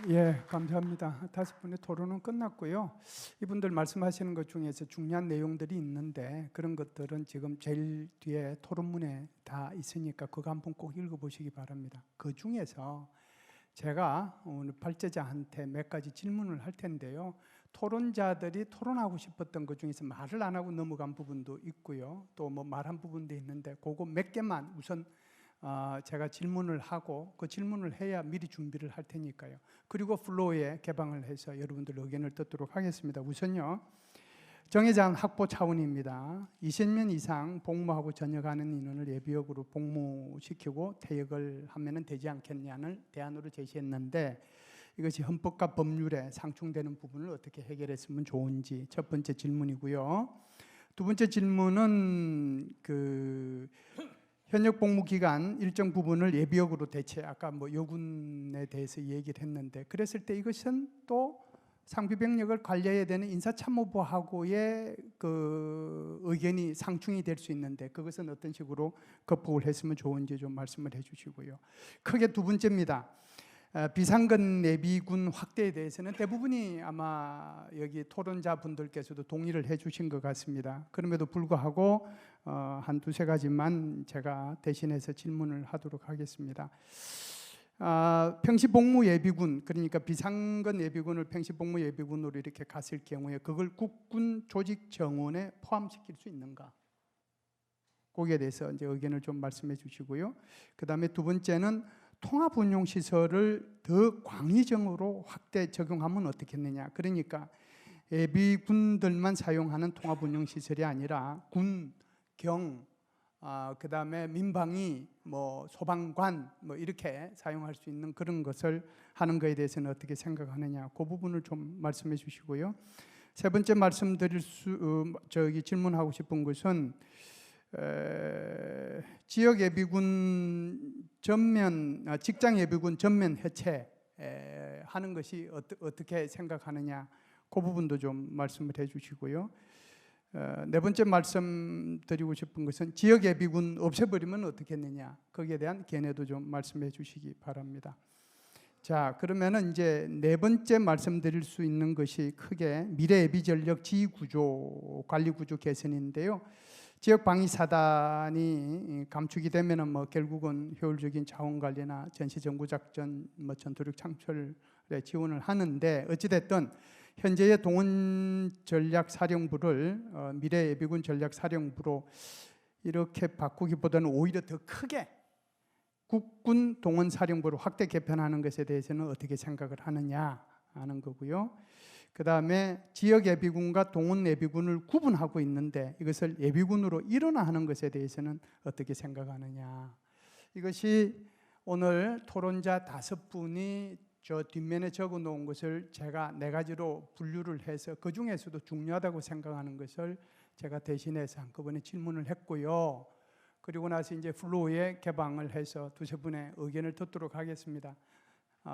예, 감사합니다. 5분의 토론은 끝났고요. 이분들 말씀하시는 것 중에서 중요한 내용들이 있는데 그런 것들은 지금 제일 뒤에 토론문에 다 있으니까 그거 한번 꼭 읽어보시기 바랍니다. 그 중에서 제가 오늘 발제자한테 몇 가지 질문을 할 텐데요. 토론자들이 토론하고 싶었던 것 중에서 말을 안 하고 넘어간 부분도 있고요. 또 뭐 말한 부분도 있는데 그거 몇 개만 우선 제가 질문을 하고 그 질문을 해야 미리 준비를 할 테니까요. 그리고 플로우에 개방을 해서 여러분들 의견을 듣도록 하겠습니다. 우선요, 정의장 확보 차원입니다. 20년 이상 복무하고 전역하는 인원을 예비역으로 복무시키고 퇴역을 하면 되지 않겠냐는 대안으로 제시했는데 이것이 헌법과 법률에 상충되는 부분을 어떻게 해결했으면 좋은지 첫 번째 질문이고요. 두 번째 질문은 현역 복무 기간 일정 부분을 예비역으로 대체, 아까 뭐 여군에 대해서 얘기를 했는데 그랬을 때 이것은 또 상비병력을 관리해야 되는 인사참모부하고의 그 의견이 상충이 될 수 있는데 그것은 어떤 식으로 극복을 했으면 좋은지 좀 말씀을 해주시고요. 크게 두 번째입니다. 비상근 예비군 확대에 대해서는 대부분이 아마 여기 토론자분들께서도 동의를 해주신 것 같습니다. 그럼에도 불구하고 한 두세 가지만 제가 대신해서 질문을 하도록 하겠습니다. 평시복무 예비군, 그러니까 비상근 예비군을 평시복무 예비군으로 이렇게 갔을 경우에 그걸 국군 조직 정원에 포함시킬 수 있는가? 거기에 대해서 이제 의견을 좀 말씀해 주시고요. 그 다음에 두 번째는 통합운용시설을 더 광의적으로 확대 적용하면 어떻겠느냐. 그러니까 예비군들만 사용하는 통합운용시설이 아니라 군, 경, 그 다음에 민방위, 뭐 소방관 뭐 이렇게 사용할 수 있는 그런 것을 하는 것에 대해서는 어떻게 생각하느냐. 그 부분을 좀 말씀해 주시고요. 세 번째 질문하고 싶은 것은 지역 예비군 전면, 직장 예비군 전면 해체하는 것이 어떻게 생각하느냐, 그 부분도 좀 말씀을 해주시고요. 네 번째 말씀드리고 싶은 것은 지역 예비군 없애버리면 어떻겠느냐, 거기에 대한 견해도 좀 말씀해 주시기 바랍니다. 자, 그러면은 이제 네 번째 말씀드릴 수 있는 것이 크게 미래 예비 전력 지휘 구조, 관리 구조 개선인데요. 지역 방위 사단이 감축이 되면은 뭐 결국은 효율적인 자원 관리나 전시 정구 작전, 뭐 전투력 창출에 지원을 하는데 어찌 됐든 현재의 동원 전략 사령부를 미래 예비군 전략 사령부로 이렇게 바꾸기보다는 오히려 더 크게 국군 동원 사령부로 확대 개편하는 것에 대해서는 어떻게 생각을 하느냐 하는 거고요. 그 다음에 지역 예비군과 동원 예비군을 구분하고 있는데 이것을 예비군으로 일원화하는 것에 대해서는 어떻게 생각하느냐. 이것이 오늘 토론자 5분이 저 뒷면에 적어 놓은 것을 제가 4가지로 분류를 해서 그 중에서도 중요하다고 생각하는 것을 제가 대신해서 한꺼번에 질문을 했고요. 그리고 나서 이제 플로우에 개방을 해서 두세 분의 의견을 듣도록 하겠습니다.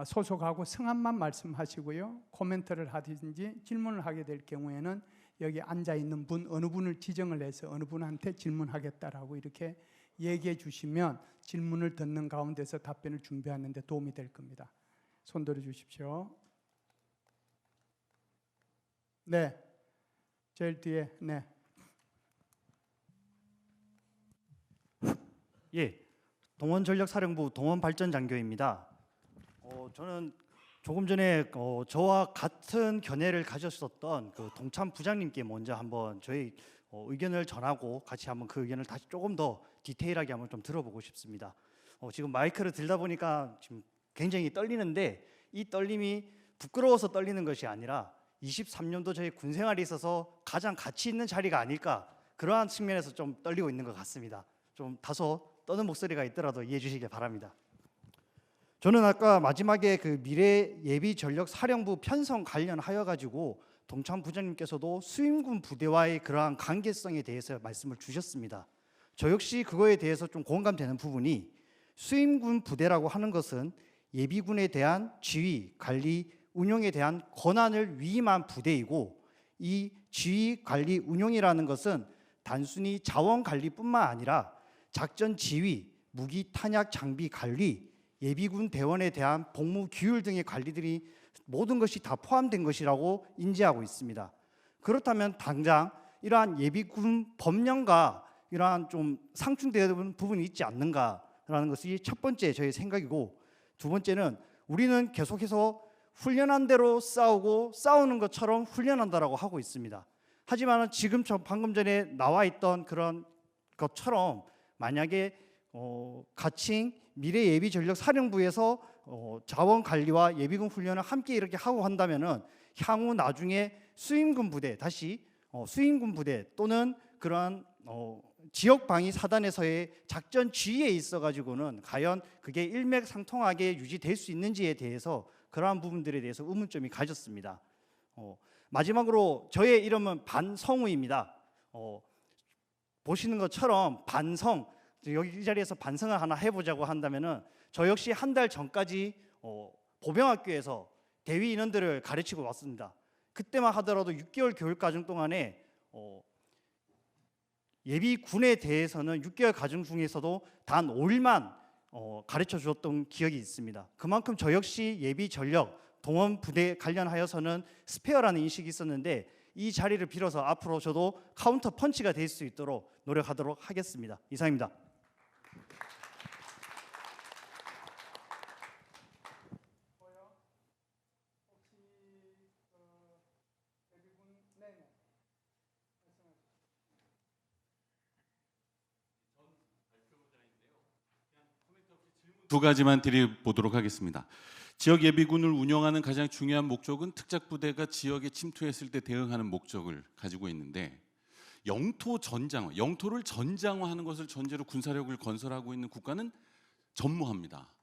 소속하고 성함만 말씀하시고요. 코멘트를 하든지 질문을 하게 될 경우에는 여기 앉아있는 분 어느 분을 지정을 해서 어느 분한테 질문하겠다라고 이렇게 얘기해 주시면 질문을 듣는 가운데서 답변을 준비하는 데 도움이 될 겁니다. 손 들어 주십시오. 네, 제일 뒤에. 네. 예, 동원전력사령부 동원발전장교입니다. 저는 조금 전에 저와 같은 견해를 가졌었던 그 동참 부장님께 먼저 한번 저희 의견을 전하고 같이 한번 그 의견을 다시 조금 더 디테일하게 한번 좀 들어보고 싶습니다. 지금 마이크를 들다 보니까 지금 굉장히 떨리는데 이 떨림이 부끄러워서 떨리는 것이 아니라 23년도 저희 군 생활이 있어서 가장 가치 있는 자리가 아닐까, 그러한 측면에서 좀 떨리고 있는 것 같습니다. 좀 다소 떠는 목소리가 있더라도 이해해 주시길 바랍니다. 저는 아까 마지막에 그 미래 예비 전력 사령부 편성 관련하여 가지고 동참 부장님께서도 수임군 부대와의 그러한 관계성에 대해서 말씀을 주셨습니다. 저 역시 그거에 대해서 좀 공감되는 부분이, 수임군 부대라고 하는 것은 예비군에 대한 지휘, 관리, 운용에 대한 권한을 위임한 부대이고, 이 지휘, 관리, 운용이라는 것은 단순히 자원 관리뿐만 아니라 작전 지휘, 무기 탄약 장비 관리, 예비군 대원에 대한 복무 규율 등의 관리들이 모든 것이 다 포함된 것이라고 인지하고 있습니다. 그렇다면 당장 이러한 예비군 법령과 이러한 좀 상충되는 부분이 있지 않는가라는 것이 첫 번째 저의 생각이고, 두 번째는 우리는 계속해서 훈련한 대로 싸우고 싸우는 것처럼 훈련한다라고 하고 있습니다. 하지만 지금 방금 전에 나와 있던 그런 것처럼 만약에 가칭 미래 예비 전력 사령부에서 자원 관리와 예비군 훈련을 함께 이렇게 하고 한다면은 향후 나중에 수임군 부대, 다시 수임군 부대 또는 그러한 지역 방위 사단에서의 작전 지휘에 있어 가지고는 과연 그게 일맥상통하게 유지될 수 있는지에 대해서 그러한 부분들에 대해서 의문점이 가졌습니다. 마지막으로 저의 이름은 반성우입니다. 보시는 것처럼 반성, 여기 이 자리에서 반성을 하나 해보자고 한다면은 저 역시 한 달 전까지 보병학교에서 대위 인원들을 가르치고 왔습니다. 그때만 하더라도 6개월 교육 과정 동안에 예비군에 대해서는 6개월 과정 중에서도 단 5일만 가르쳐 주었던 기억이 있습니다. 그만큼 저 역시 예비 전력 동원 부대 관련하여서는 스페어라는 인식이 있었는데, 이 자리를 빌어서 앞으로 저도 카운터 펀치가 될 수 있도록 노력하도록 하겠습니다. 이상입니다. 두 가지만 드려보도록 하겠습니다. 지역 예비군을 운영하는 가장 중요한 목적은 특작부대가 지역에 침투했을 때 대응하는 목적을 가지고 있는데, 영토 전장화, 영토를 전장화하는 것을 전제로 군사력을 건설하고 있는 국가는 전무합니다.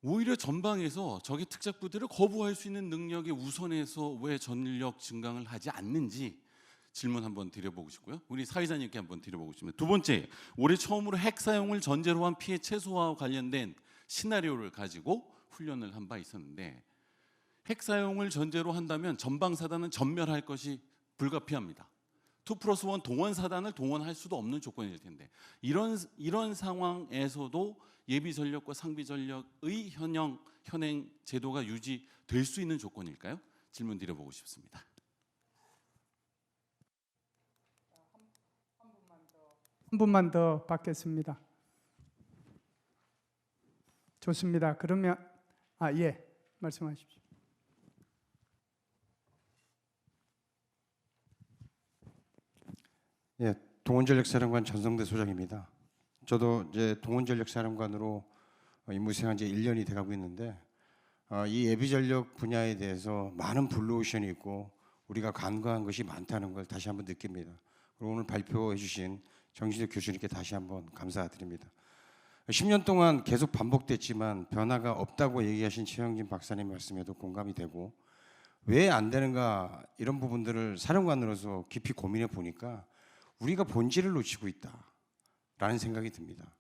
오히려 전방에서 적의 특작부대를 거부할 수 있는 능력에 우선해서 왜 전력 증강을 하지 않는지 질문 한번 드려보고 싶고요. 우리 사회자님께 한번 드려보고 싶습니다. 두 번째, 올해 처음으로 핵 사용을 전제로 한 피해 최소화와 관련된 시나리오를 가지고 훈련을 한 바 있었는데, 핵 사용을 전제로 한다면 전방사단은 전멸할 것이 불가피합니다. 2+1 동원사단을 동원할 수도 없는 조건일 텐데, 이런 상황에서도 예비전력과 상비전력의 현행 제도가 유지될 수 있는 조건일까요? 질문 드려보고 싶습니다. 한 분만 더 받겠습니다. 좋습니다. 그러면 예, 말씀하십시오. 예, 동원전력사령관 전성대 소장입니다. 저도 이제 동원전력사령관으로 임무 수행한 지 1년이 돼가고 있는데, 이 예비전력 분야에 대해서 많은 블루오션이 있고 우리가 간과한 것이 많다는 걸 다시 한번 느낍니다. 그리고 오늘 발표해 주신 정진석 교수님께 다시 한번 감사드립니다. 10년 동안 계속 반복됐지만 변화가 없다고 얘기하신 최영진 박사님 말씀에도 공감이 되고, 왜 안 되는가 이런 부분들을 사령관으로서 깊이 고민해 보니까 우리가 본질을 놓치고 있다라는 생각이 듭니다.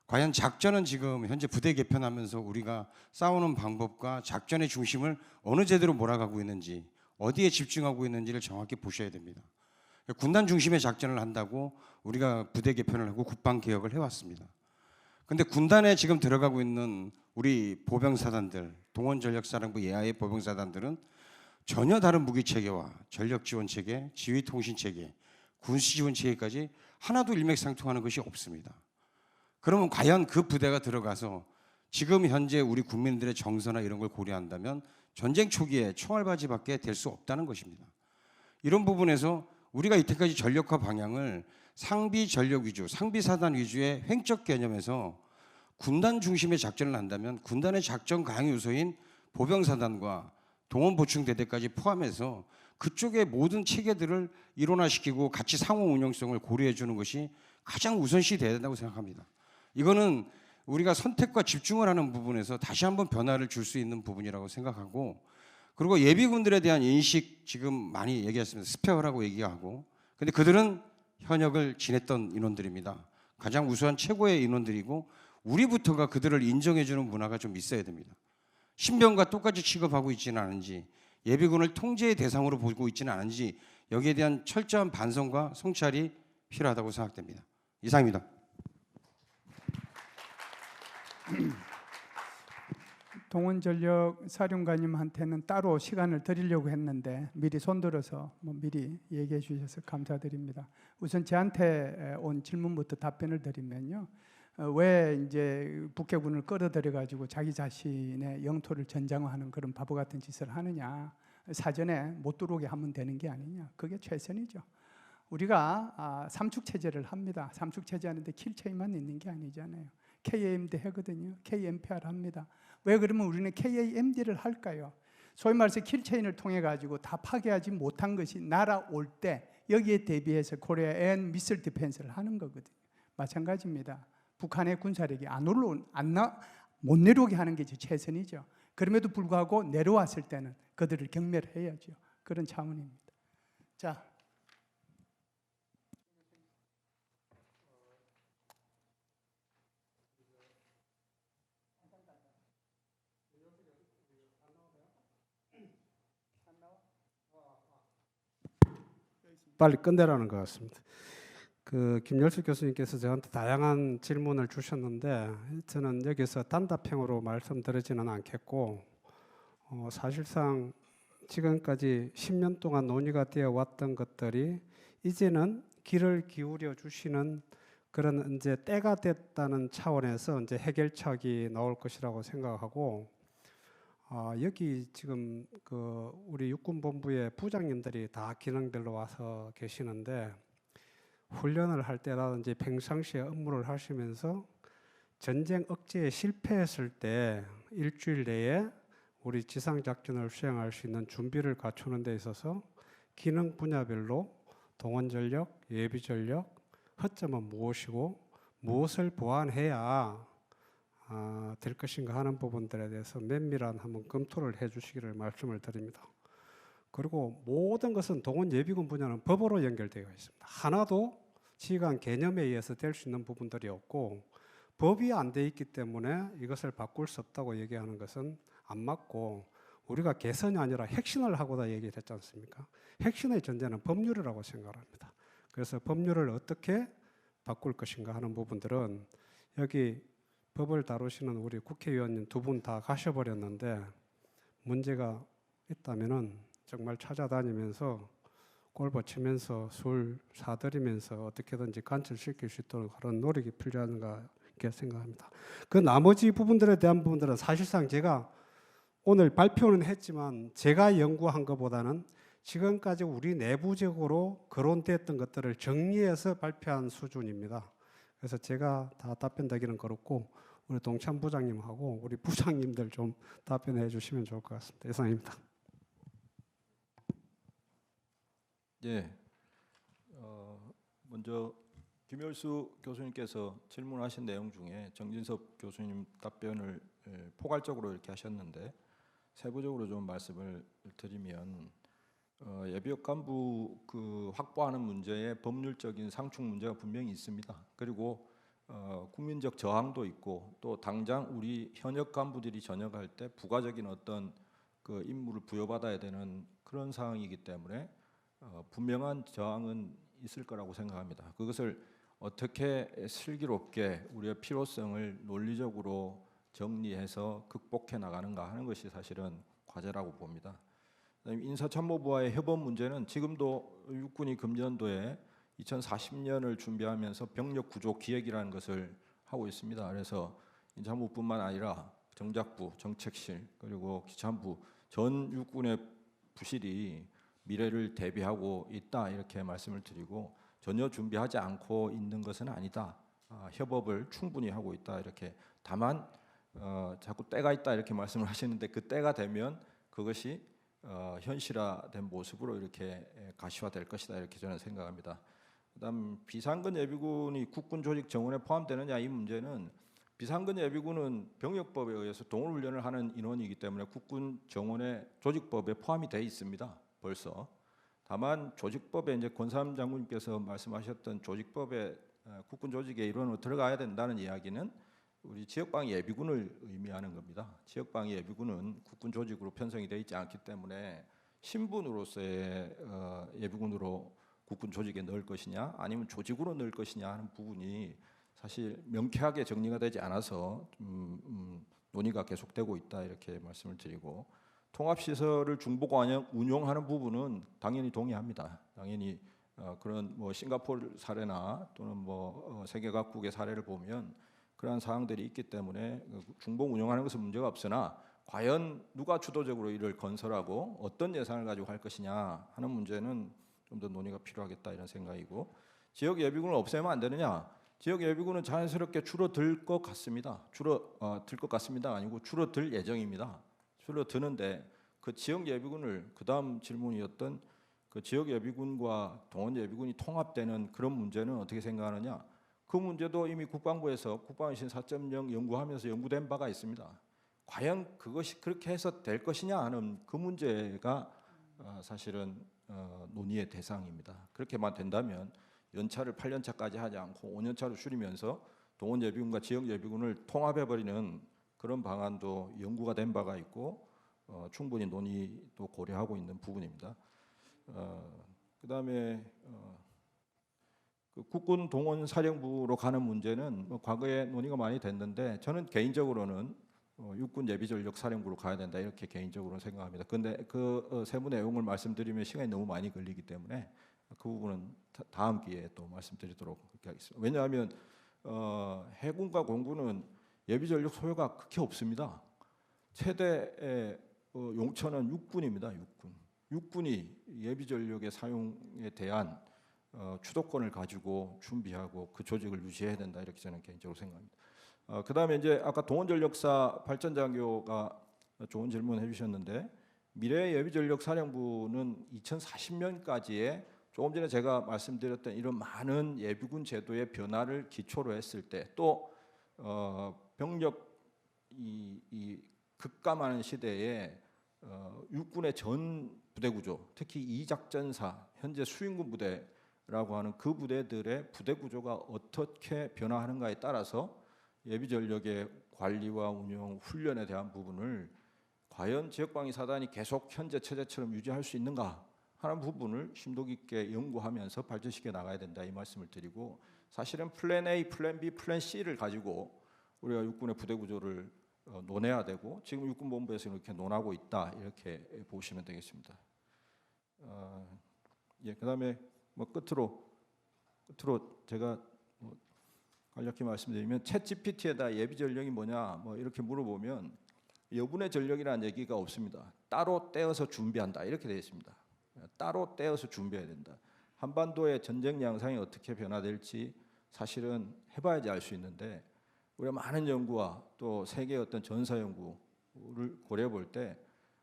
과연 작전은 지금 현재 부대 개편하면서 우리가 싸우는 방법과 작전의 중심을 어느 제대로 몰아가고 있는지, 어디에 집중하고 있는지를 정확히 보셔야 됩니다. 군단 중심의 작전을 한다고 우리가 부대 개편을 하고 국방 개혁을 해왔습니다. 근데 군단에 지금 들어가고 있는 우리 보병사단들, 동원전력사령부 예하의 보병사단들은 전혀 다른 무기체계와 전력지원체계, 지휘통신체계, 군수지원체계까지 하나도 일맥상통하는 것이 없습니다. 그러면 과연 그 부대가 들어가서 지금 현재 우리 국민들의 정서나 이런 걸 고려한다면 전쟁 초기에 총알바지밖에 될 수 없다는 것입니다. 이런 부분에서 우리가 이때까지 전력화 방향을 상비 전력 위주, 상비 사단 위주의 횡적 개념에서 군단 중심의 작전을 한다면 군단의 작전 강요 요소인 보병사단과 동원 보충 대대까지 포함해서 그쪽의 모든 체계들을 일원화시키고 같이 상호 운영성을 고려해 주는 것이 가장 우선시 돼야 된다고 생각합니다. 이거는 우리가 선택과 집중을 하는 부분에서 다시 한번 변화를 줄 수 있는 부분이라고 생각하고, 그리고 예비군들에 대한 인식 지금 많이 얘기했습니다. 스페어라고 얘기하고, 근데 그들은 현역을 지냈던 인원들입니다. 가장 우수한 최고의 인원들이고 우리부터가 그들을 인정해주는 문화가 좀 있어야 됩니다. 신병과 똑같이 취급하고 있지는 않은지, 예비군을 통제의 대상으로 보고 있지는 않은지, 여기에 대한 철저한 반성과 성찰이 필요하다고 생각됩니다. 이상입니다. 동원전력 사령관님한테는 따로 시간을 드리려고 했는데 미리 손들어서 미리 얘기해 주셔서 감사드립니다. 우선 저한테 온 질문부터 답변을 드리면요. 왜 이제 북해군을 끌어들여 가지고 자기 자신의 영토를 전장화하는 그런 바보 같은 짓을 하느냐. 사전에 못 들어오게 하면 되는 게 아니냐. 그게 최선이죠. 우리가 삼축 체제를 합니다. 삼축 체제 하는데 킬 체인만 있는 게 아니잖아요. KAMD 하거든요. KMPR 합니다. 왜 그러면 우리는 KAMD를 할까요? 소위 말해서 킬 체인을 통해 가지고 다 파괴하지 못한 것이 날아올 때 여기에 대비해서 코리아 앤 미슬 디펜스를 하는 거거든요. 마찬가지입니다. 북한의 군사력이 못 내려오게 하는 게 최선이죠. 그럼에도 불구하고 내려왔을 때는 그들을 경멸해야죠. 그런 차원입니다. 자, 빨리 끝내라는 것 같습니다. 김열수 교수님께서 저한테 다양한 질문을 주셨는데 저는 여기서 단답형으로 말씀드리지는 않겠고 사실상 지금까지 10년 동안 논의가 되어 왔던 것들이 이제는 귀를 기울여 주시는 그런 이제 때가 됐다는 차원에서 이제 해결책이 나올 것이라고 생각하고 여기 지금 우리 육군본부의 부장님들이 다 기능들로 와서 계시는데 훈련을 할 때라든지 평상시에 업무를 하시면서 전쟁 억제에 실패했을 때 일주일 내에 우리 지상작전을 수행할 수 있는 준비를 갖추는 데 있어서 기능 분야별로 동원전력, 예비전력, 허점은 무엇이고 무엇을 보완해야 될 것인가 하는 부분들에 대해서 면밀한 한번 검토를 해주시기를 말씀을 드립니다. 그리고 모든 것은 동원 예비군 분야는 법으로 연결되어 있습니다. 하나도 지휘관 개념에 의해서 될 수 있는 부분들이 없고 법이 안 돼 있기 때문에 이것을 바꿀 수 없다고 얘기하는 것은 안 맞고 우리가 개선이 아니라 혁신을 하고다 얘기를 했지 않습니까? 혁신의 전제는 법률이라고 생각합니다. 그래서 법률을 어떻게 바꿀 것인가 하는 부분들은 여기 법을 다루시는 우리 국회의원님 두 분 다 가셔버렸는데 문제가 있다면은 정말 찾아다니면서 꼴보치면서 술 사드리면서 어떻게든지 관철시킬 수 있도록 그런 노력이 필요한가 이렇게 생각합니다. 그 나머지 부분들에 대한 부분들은 사실상 제가 오늘 발표는 했지만 제가 연구한 것보다는 지금까지 우리 내부적으로 거론됐던 것들을 정리해서 발표한 수준입니다. 그래서 제가 다 답변드리기는 그렇고 우리 동참 부장님하고 우리 부장님들 좀 답변해 주시면 좋을 것 같습니다. 이상입니다. 예, 먼저 김열수 교수님께서 질문하신 내용 중에 정진섭 교수님 답변을 포괄적으로 이렇게 하셨는데 세부적으로 좀 말씀을 드리면 예비역 간부 확보하는 문제에 법률적인 상충 문제가 분명히 있습니다. 그리고 국민적 저항도 있고 또 당장 우리 현역 간부들이 전역할 때 부가적인 어떤 임무를 부여받아야 되는 그런 상황이기 때문에 분명한 저항은 있을 거라고 생각합니다. 그것을 어떻게 슬기롭게 우리의 필요성을 논리적으로 정리해서 극복해 나가는가 하는 것이 사실은 과제라고 봅니다. 인사참모부와의 협업 문제는 지금도 육군이 금년도에 2040년을 준비하면서 병력 구조 기획이라는 것을 하고 있습니다. 그래서 인사참모뿐만 아니라 정작부, 정책실 그리고 기참부 전 육군의 부실이 미래를 대비하고 있다 이렇게 말씀을 드리고 전혀 준비하지 않고 있는 것은 아니다. 협업을 충분히 하고 있다 이렇게 다만 자꾸 때가 있다 이렇게 말씀을 하시는데 그 때가 되면 그것이 현실화된 모습으로 이렇게 가시화될 것이다 이렇게 저는 생각합니다. 그다음 비상근 예비군이 국군 조직 정원에 포함되느냐 이 문제는 비상근 예비군은 병력법에 의해서 동원훈련을 하는 인원이기 때문에 국군 정원의 조직법에 포함이 돼 있습니다. 벌써. 다만 조직법에 이제 권삼 장군님께서 말씀하셨던 조직법에 국군 조직의 일원으로 들어가야 된다는 이야기는 우리 지역방위 예비군을 의미하는 겁니다. 지역방위 예비군은 국군 조직으로 편성이 되어 있지 않기 때문에 신분으로서의 예비군으로 국군 조직에 넣을 것이냐 아니면 조직으로 넣을 것이냐 하는 부분이 사실 명쾌하게 정리가 되지 않아서 논의가 계속되고 있다 이렇게 말씀을 드리고, 통합시설을 중보가 운영하는 부분은 당연히 동의합니다. 당연히 그런 뭐 싱가포르 사례나 또는 뭐 세계 각국의 사례를 보면 그러한 사항들이 있기 때문에 중보 운영하는 것은 문제가 없으나, 과연 누가 주도적으로 이를 건설하고 어떤 예산을 가지고 할 것이냐 하는 문제는 좀 더 논의가 필요하겠다 이런 생각이고, 지역 예비군을 없애면 안 되느냐? 지역 예비군은 자연스럽게 줄어들 것 같습니다. 들 것 같습니다 아니고 줄어들 예정입니다. 줄어드는데 그 지역 예비군을, 그다음 질문이었던 그 지역 예비군과 동원 예비군이 통합되는 그런 문제는 어떻게 생각하느냐? 그 문제도 이미 국방부에서 국방유신 4.0 연구하면서 연구된 바가 있습니다. 과연 그것이 그렇게 해서 될 것이냐 하는 그 문제가 사실은 논의의 대상입니다. 그렇게만 된다면 연차를 8년차까지 하지 않고 5년차로 줄이면서 동원 예비군과 지역 예비군을 통합해버리는 그런 방안도 연구가 된 바가 있고 충분히 논의도 고려하고 있는 부분입니다. 그다음에 그 국군 동원 사령부로 가는 문제는 뭐 과거에 논의가 많이 됐는데, 저는 개인적으로는 육군 예비전력 사령부로 가야 된다 이렇게 개인적으로 생각합니다. 근데 그 세부 내용을 말씀드리면 시간이 너무 많이 걸리기 때문에 그 부분은 다음 기회에 또 말씀드리도록 그렇게 하겠습니다. 왜냐하면 해군과 공군은 예비전력 소요가 그렇게 없습니다. 최대의 용처는 육군입니다. 육군이 예비전력의 사용에 대한 주도권을 가지고 준비하고 그 조직을 유지해야 된다 이렇게 저는 개인적으로 생각합니다. 그다음에 이제 아까 동원전력사 발전장교가 좋은 질문 해주셨는데, 미래 예비전력 사령부는 2040년까지의 조금 전에 제가 말씀드렸던 이런 많은 예비군 제도의 변화를 기초로 했을 때, 또 병력 이 급감하는 시대에 육군의 전 부대 구조, 특히 이작전사 현재 수행군 부대라고 하는 그 부대들의 부대 구조가 어떻게 변화하는가에 따라서 예비전력의 관리와 운영, 훈련에 대한 부분을 과연 지역방위 사단이 계속 현재 체제처럼 유지할 수 있는가 하는 부분을 심도 깊게 연구하면서 발전시켜 나가야 된다 이 말씀을 드리고, 사실은 플랜 A, 플랜 B, 플랜 C를 가지고 우리가 육군의 부대 구조를 논해야 되고, 지금 육군본부에서 이렇게 논하고 있다 이렇게 보시면 되겠습니다. 그다음에 뭐 끝으로 제가 간략히 말씀드리면, 챗GPT에다 예비 전력이 뭐냐 뭐 이렇게 물어보면 여분의 전력이라는 얘기가 없습니다. 따로 떼어서 준비한다 이렇게 되어 있습니다. 따로 떼어서 준비해야 된다. 한반도의 전쟁 양상이 어떻게 변화될지 사실은 해봐야지 알 수 있는데, 우리가 많은 연구와 또 세계의 어떤 전사 연구를 고려해 볼 때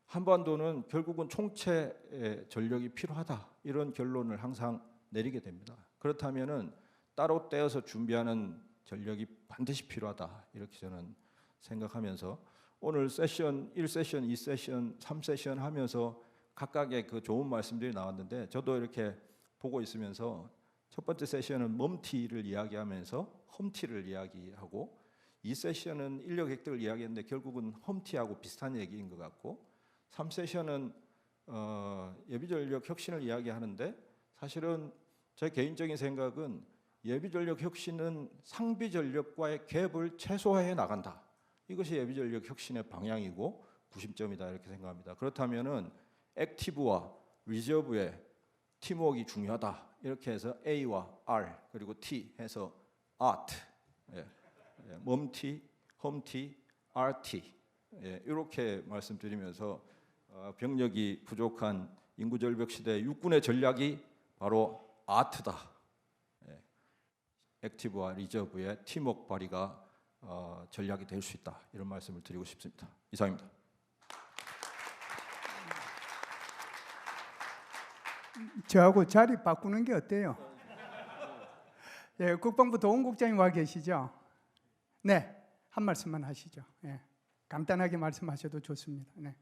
한반도는 결국은 총체의 전력이 필요하다 이런 결론을 항상 내리게 됩니다. 그렇다면은 따로 떼어서 준비하는 전력이 반드시 필요하다 이렇게 저는 생각하면서, 오늘 세션 1세션, 2세션, 3세션 하면서 각각의 그 좋은 말씀들이 나왔는데, 저도 이렇게 보고 있으면서 첫 번째 세션은 멈티를 이야기하면서 험티를 이야기하고, 2세션은 인력 획득을 이야기했는데 결국은 험티하고 비슷한 얘기인 것 같고, 3세션은 예비전력 혁신을 이야기하는데, 사실은 제 개인적인 생각은 예비전력 혁신은 상비전력과의 갭을 최소화해 나간다. 이것이 예비전력 혁신의 방향이고 구심점이다 이렇게 생각합니다. 그렇다면은 액티브와 리저브의 팀워크가 중요하다. 이렇게 해서 A와 R 그리고 T 해서 ART, 멈티, 험티, RT 이렇게 말씀드리면서 병력이 부족한 인구절벽 시대 육군의 전략이 바로 아트다. 액티브와 리저브의 팀워크 발휘가 전략이 될 수 있다 이런 말씀을 드리고 싶습니다. 이상입니다. 저하고 자리 바꾸는 게 어때요? 예, 국방부 도원국장님 와 계시죠? 네, 한 말씀만 하시죠. 예, 간단하게 말씀하셔도 좋습니다. 네.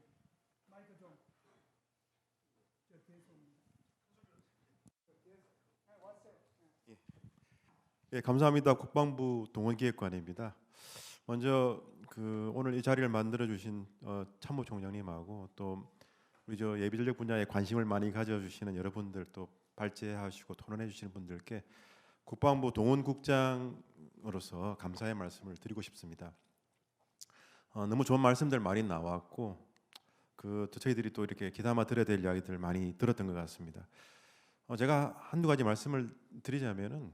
예, 감사합니다. 국방부 동원기획관입니다. 먼저 오늘 이 자리를 만들어 주신 참모총장님하고 또 우리 예비전력 분야에 관심을 많이 가져주시는 여러분들, 또 발제하시고 토론해 주시는 분들께 국방부 동원국장으로서 감사의 말씀을 드리고 싶습니다. 너무 좋은 말씀들 많이 나왔고 또 저희들이 또 이렇게 귀담아 들어야 될 이야기들 많이 들었던 것 같습니다. 제가 한두 가지 말씀을 드리자면은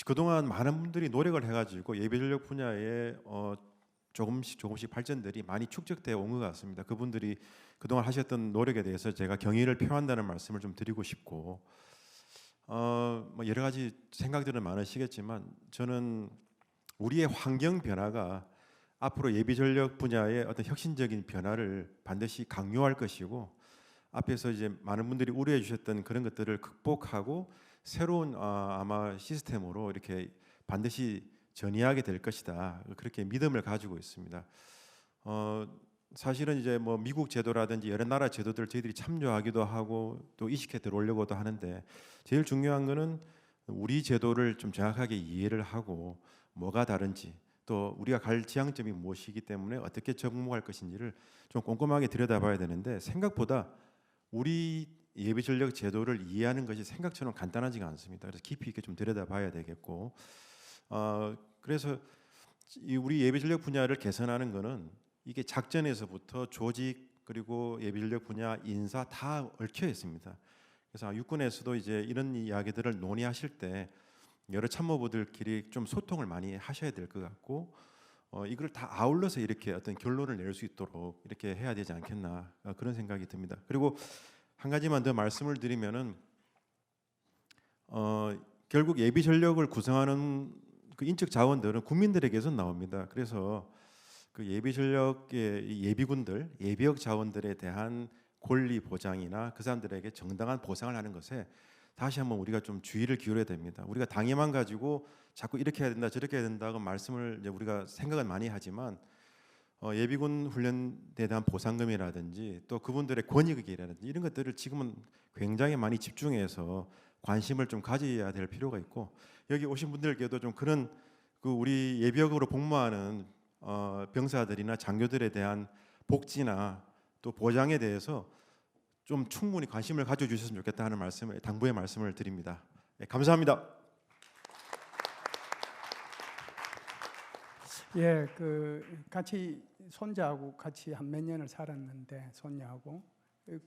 그동안 많은 분들이 노력을 해가지고 예비전력 분야에 조금씩 발전들이 많이 축적되어 온 것 같습니다. 그분들이 그동안 하셨던 노력에 대해서 제가 경의를 표한다는 말씀을 좀 드리고 싶고 뭐 여러 가지 생각들은 많으시겠지만 저는 우리의 환경 변화가 앞으로 예비전력 분야의 어떤 혁신적인 변화를 반드시 강요할 것이고 앞에서 이제 많은 분들이 우려해 주셨던 그런 것들을 극복하고 새로운 아마 시스템으로 이렇게 반드시 전이하게 될 것이다. 그렇게 믿음을 가지고 있습니다. 사실은 이제 뭐 미국 제도라든지 여러 나라 제도들 저희들이 참조하기도 하고 또 이식해 들어오려고도 하는데 제일 중요한 거는 우리 제도를 좀 정확하게 이해를 하고 뭐가 다른지 또 우리가 갈 지향점이 무엇이기 때문에 어떻게 접목할 것인지를 좀 꼼꼼하게 들여다봐야 되는데 생각보다 우리 예비전력 제도를 이해하는 것이 생각처럼 간단하지가 않습니다. 그래서 깊이 있게 좀 들여다봐야 되겠고 그래서 우리 예비전력 분야를 개선하는 것은 이게 작전에서부터 조직 그리고 예비전력 분야 인사 다 얽혀 있습니다. 그래서 육군에서도 이제 이런 이야기들을 논의하실 때 여러 참모부들끼리 좀 소통을 많이 하셔야 될 것 같고 이걸 다 아울러서 이렇게 어떤 결론을 낼 수 있도록 이렇게 해야 되지 않겠나 그런 생각이 듭니다. 그리고 한 가지만 더 말씀을 드리면은 결국 예비 전력을 구성하는 그 인적 자원들은 국민들에게서 나옵니다. 그래서 그 예비 전력의 예비군들, 예비역 자원들에 대한 권리 보장이나 그 사람들에게 정당한 보상을 하는 것에 다시 한번 우리가 좀 주의를 기울여야 됩니다. 우리가 당위만 가지고 자꾸 이렇게 해야 된다, 저렇게 해야 된다고 말씀을 이제 우리가 생각은 많이 하지만 예비군 훈련에 대한 보상금이라든지 또 그분들의 권익이라든지 이런 것들을 지금은 굉장히 많이 집중해서 관심을 좀 가져야 될 필요가 있고 여기 오신 분들께도 좀 그런 그 우리 예비역으로 복무하는 병사들이나 장교들에 대한 복지나 또 보장에 대해서 좀 충분히 관심을 가져주셨으면 좋겠다 하는 말씀을 당부의 말씀을 드립니다. 네, 감사합니다. 예, 그 같이 손자하고 같이 한 몇 년을 살았는데 손녀하고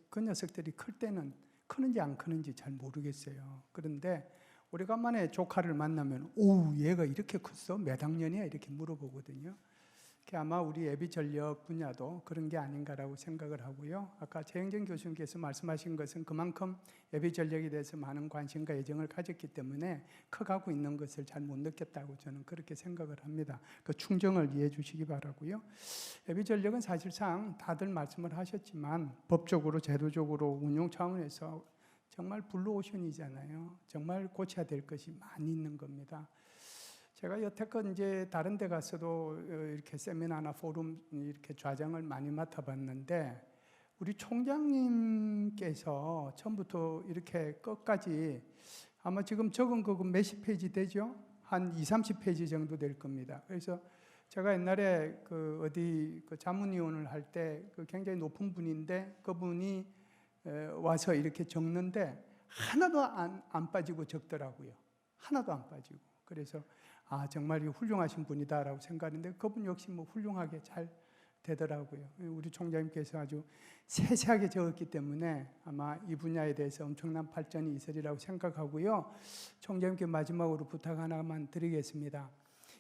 그 녀석들이 클 때는 크는지 안 크는지 잘 모르겠어요. 그런데 오래간만에 조카를 만나면 오 얘가 이렇게 컸어? 몇 학년이야? 이렇게 물어보거든요. 아마 우리 예비전력 분야도 그런 게 아닌가라고 생각을 하고요. 아까 최영정 교수님께서 말씀하신 것은 그만큼 예비전력에 대해서 많은 관심과 애정을 가졌기 때문에 커가고 있는 것을 잘 못 느꼈다고 저는 그렇게 생각을 합니다. 그 충정을 이해해 주시기 바라고요. 예비전력은 사실상 다들 말씀을 하셨지만 법적으로 제도적으로 운용 차원에서 정말 블루오션이잖아요. 정말 고쳐야 될 것이 많이 있는 겁니다. 제가 여태껏 이제 다른 데 가서도 이렇게 세미나나 포럼 이렇게 좌장을 많이 맡아봤는데 우리 총장님께서 처음부터 이렇게 끝까지 아마 지금 적은 거 몇십 페이지 되죠? 한 20-30페이지 정도 될 겁니다. 그래서 제가 옛날에 그 어디 그 자문위원을 할 때 그 굉장히 높은 분인데 그분이 와서 이렇게 적는데 하나도 안 빠지고 적더라고요. 하나도 안 빠지고. 그래서 정말 훌륭하신 분이다라고 생각하는데 그분 역시 뭐 훌륭하게 잘 되더라고요. 우리 총장님께서 아주 세세하게 적었기 때문에 아마 이 분야에 대해서 엄청난 발전이 있으리라고 생각하고요. 총장님께 마지막으로 부탁 하나만 드리겠습니다.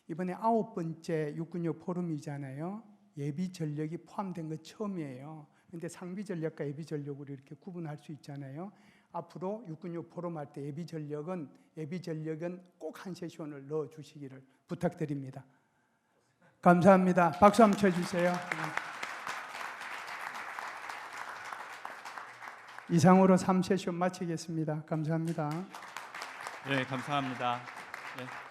이번에 9번째 육군력 포럼이잖아요. 예비 전력이 포함된 건 처음이에요. 그런데 상비 전력과 예비 전력으로 이렇게 구분할 수 있잖아요. 앞으로 육군력 포럼 할 때 예비 전력은 꼭 한 세션을 넣어 주시기를 부탁드립니다. 감사합니다. 박수 한번 쳐주세요. 이상으로 3세션 마치겠습니다. 감사합니다. 네, 감사합니다. 네.